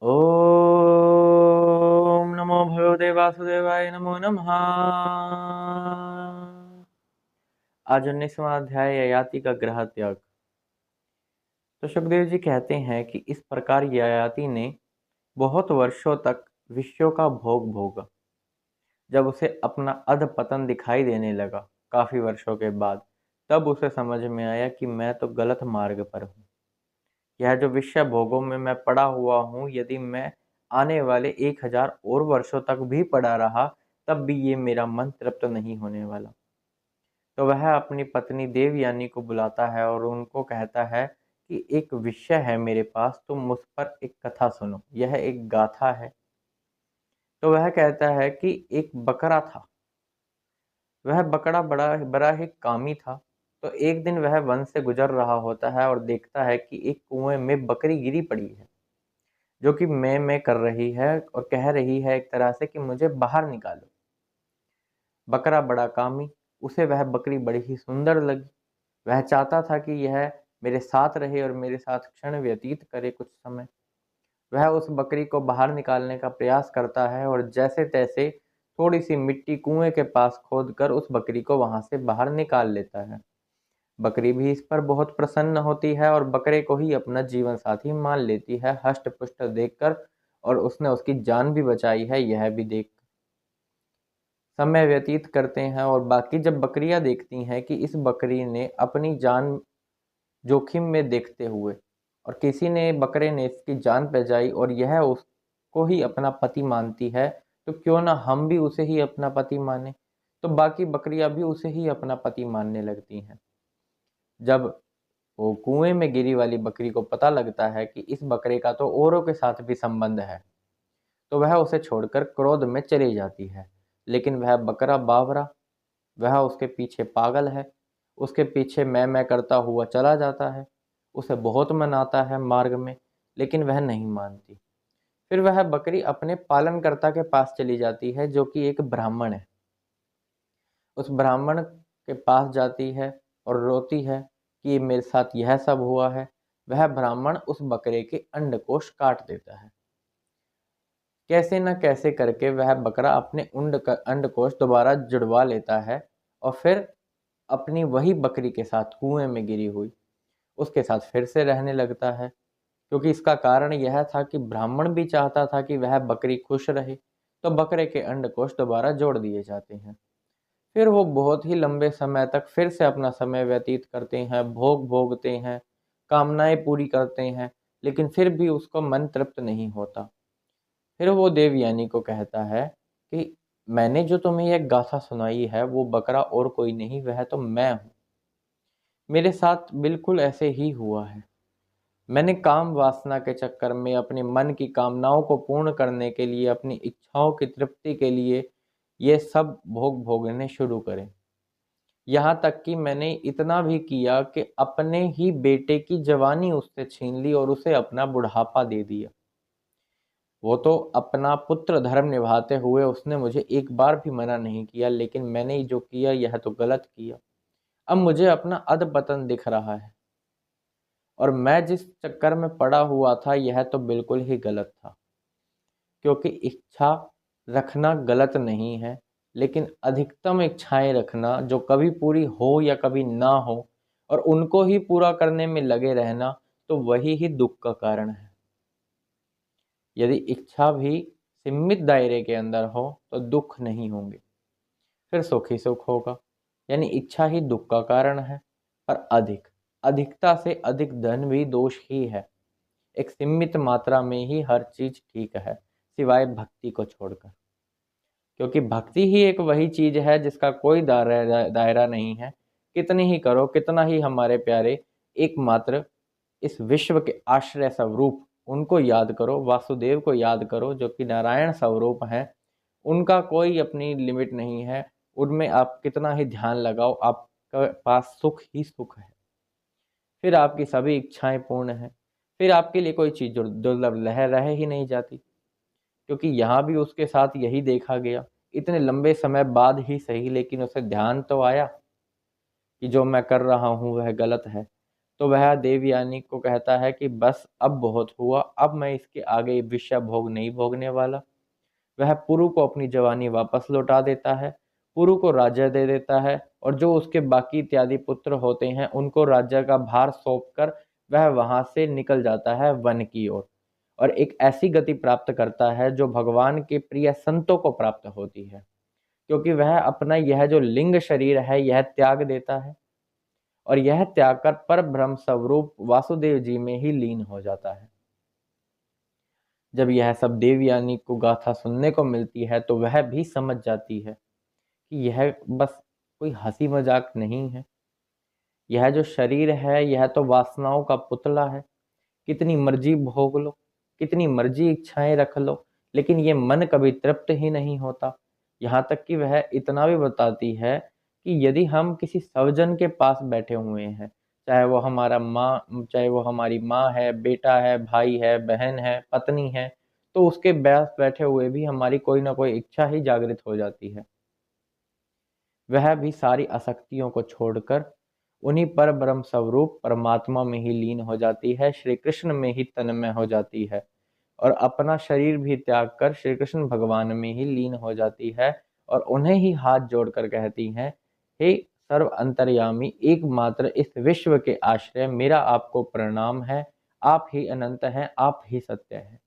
ओम नमो भगवते वासुदेवाय नमो नमः। आज 19वां अध्याय ययाति का ग्रह त्याग। तो सुखदेव जी कहते हैं कि इस प्रकार ययाति ने बहुत वर्षों तक विषयों का भोग भोगा। जब उसे अपना अधपतन दिखाई देने लगा काफी वर्षों के बाद, तब उसे समझ में आया कि मैं तो गलत मार्ग पर हूँ। यह जो विषय भोगों में मैं पड़ा हुआ हूँ, यदि मैं आने वाले 1000 और वर्षों तक भी पड़ा रहा, तब भी ये मेरा मन तृप्त नहीं होने वाला। तो वह अपनी पत्नी देवयानी को बुलाता है और उनको कहता है कि एक विषय है मेरे पास, तुम मुझ पर एक कथा सुनो। यह एक गाथा है। तो वह कहता है कि एक बकरा था। वह बकरा बड़ा बड़ा ही कामी था। तो एक दिन वह वन से गुजर रहा होता है और देखता है कि एक कुएं में बकरी गिरी पड़ी है, जो कि मैं कर रही है और कह रही है एक तरह से कि मुझे बाहर निकालो। बकरा बड़ा कामी, उसे वह बकरी बड़ी ही सुंदर लगी। वह चाहता था कि यह मेरे साथ रहे और मेरे साथ क्षण व्यतीत करे कुछ समय। वह उस बकरी को बाहर निकालने का प्रयास करता है और जैसे तैसे थोड़ी सी मिट्टी कुएं के पास खोदकर उस बकरी को वहां से बाहर निकाल लेता है। बकरी भी इस पर बहुत प्रसन्न होती है और बकरे को ही अपना जीवन साथी मान लेती है, हष्ट पुष्ट देखकर। और उसने उसकी जान भी बचाई है, यह भी देख समय व्यतीत करते हैं। और बाकी जब बकरियां देखती हैं कि इस बकरी ने अपनी जान जोखिम में देखते हुए और किसी ने बकरे ने इसकी जान बचाई और यह उसको ही अपना पति मानती है, तो क्यों ना हम भी उसे ही अपना पति माने। तो बाकी बकरियां भी उसे ही अपना पति मानने लगती हैं। जब वो कुएं में गिरी वाली बकरी को पता लगता है कि इस बकरे का तो औरों के साथ भी संबंध है, तो वह उसे छोड़कर क्रोध में चली जाती है। लेकिन वह बकरा बावरा, वह उसके पीछे पागल है। उसके पीछे मैं करता हुआ चला जाता है। उसे बहुत मनाता है मार्ग में, लेकिन वह नहीं मानती। फिर वह बकरी अपने पालनकर्ता के पास चली जाती है, जो कि एक ब्राह्मण है। उस ब्राह्मण के पास जाती है और रोती है कि मेरे साथ यह सब हुआ है। वह ब्राह्मण उस बकरे के अंडकोश काट देता है। कैसे न कैसे करके वह बकरा अपने अंडकोश दोबारा जुड़वा लेता है और फिर अपनी वही बकरी के साथ कुएं में गिरी हुई उसके साथ फिर से रहने लगता है। क्योंकि इसका कारण यह था कि ब्राह्मण भी चाहता था कि वह बकरी खुश रहे, तो बकरे के अंडकोश दोबारा जोड़ दिए जाते हैं। फिर वो बहुत ही लंबे समय तक फिर से अपना समय व्यतीत करते हैं, भोग भोगते हैं, कामनाएं पूरी करते हैं, लेकिन फिर भी उसको मन तृप्त नहीं होता। फिर वो देवयानी को कहता है कि मैंने जो तुम्हें यह गाथा सुनाई है, वो बकरा और कोई नहीं, वह तो मैं हूँ। मेरे साथ बिल्कुल ऐसे ही हुआ है। मैंने काम वासना के चक्कर में अपने मन की कामनाओं को पूर्ण करने के लिए, अपनी इच्छाओं की तृप्ति के लिए ये सब भोग भोगने शुरू करे। यहाँ तक कि मैंने इतना भी किया कि अपने ही बेटे की जवानी उससे छीन ली और उसे अपना बुढ़ापा दे दिया। वो तो अपना पुत्र धर्म निभाते हुए उसने मुझे एक बार भी मना नहीं किया, लेकिन मैंने जो किया यह तो गलत किया। अब मुझे अपना अधपतन दिख रहा है और मैं जिस चक्कर में पड़ा हुआ था यह तो बिल्कुल ही गलत था। क्योंकि इच्छा रखना गलत नहीं है, लेकिन अधिकतम इच्छाएं रखना जो कभी पूरी हो या कभी ना हो और उनको ही पूरा करने में लगे रहना, तो वही ही दुख का कारण है। यदि इच्छा भी सीमित दायरे के अंदर हो तो दुख नहीं होंगे, फिर सुख ही सुख होगा। यानी इच्छा ही दुख का कारण है। पर अधिकता से अधिक धन भी दोष ही है। एक सीमित मात्रा में ही हर चीज ठीक है, सिवाय भक्ति को छोड़कर। क्योंकि भक्ति ही एक वही चीज है जिसका कोई दायरा नहीं है। कितनी ही करो, कितना ही हमारे प्यारे एकमात्र इस विश्व के आश्रय स्वरूप उनको याद करो, वासुदेव को याद करो, जो कि नारायण स्वरूप हैं। उनका कोई अपनी लिमिट नहीं है। उनमें आप कितना ही ध्यान लगाओ, आपके पास सुख ही सुख है। फिर आपकी सभी इच्छाएं पूर्ण हैं। फिर आपके लिए कोई चीज दुर्लभ रह ही नहीं जाती। क्योंकि यहाँ भी उसके साथ यही देखा गया। इतने लंबे समय बाद ही सही, लेकिन उसे ध्यान तो आया कि जो मैं कर रहा हूँ वह गलत है। तो वह देवयानी को कहता है कि बस अब बहुत हुआ, अब मैं इसके आगे विषय भोग नहीं भोगने वाला। वह पुरु को अपनी जवानी वापस लौटा देता है, पुरु को राज्य दे देता है और जो उसके बाकी इत्यादि पुत्र होते हैं उनको राज्य का भार सौंपकर वह वहां से निकल जाता है वन की ओर और एक ऐसी गति प्राप्त करता है जो भगवान के प्रिय संतों को प्राप्त होती है, क्योंकि वह अपना यह जो लिंग शरीर है यह त्याग देता है और यह त्याग कर पर ब्रह्म स्वरूप वासुदेव जी में ही लीन हो जाता है। जब यह सब देवयानी को गाथा सुनने को मिलती है तो वह भी समझ जाती है कि यह बस कोई हंसी मजाक नहीं है। यह जो शरीर है यह तो वासनाओं का पुतला है, कितनी मर्जी भोग लो, कितनी मर्जी इच्छाएं रख लो, लेकिन ये मन कभी तृप्त ही नहीं होता। यहाँ तक कि वह इतना भी बताती है कि यदि हम किसी सज्जन के पास बैठे हुए हैं, चाहे वो हमारी माँ है, बेटा है, भाई है, बहन है, पत्नी है, तो उसके पास बैठे हुए भी हमारी कोई ना कोई इच्छा ही जागृत हो जाती है। वह भी सारी आसक्तियों को छोड़कर उन्हीं पर ब्रह्म स्वरूप परमात्मा में ही लीन हो जाती है, श्री कृष्ण में ही तन्मय हो जाती है और अपना शरीर भी त्याग कर श्री कृष्ण भगवान में ही लीन हो जाती है और उन्हें ही हाथ जोड़कर कहती हैं, हे सर्व अंतर्यामी एकमात्र इस विश्व के आश्रय, मेरा आपको प्रणाम है, आप ही अनंत हैं, आप ही सत्य हैं।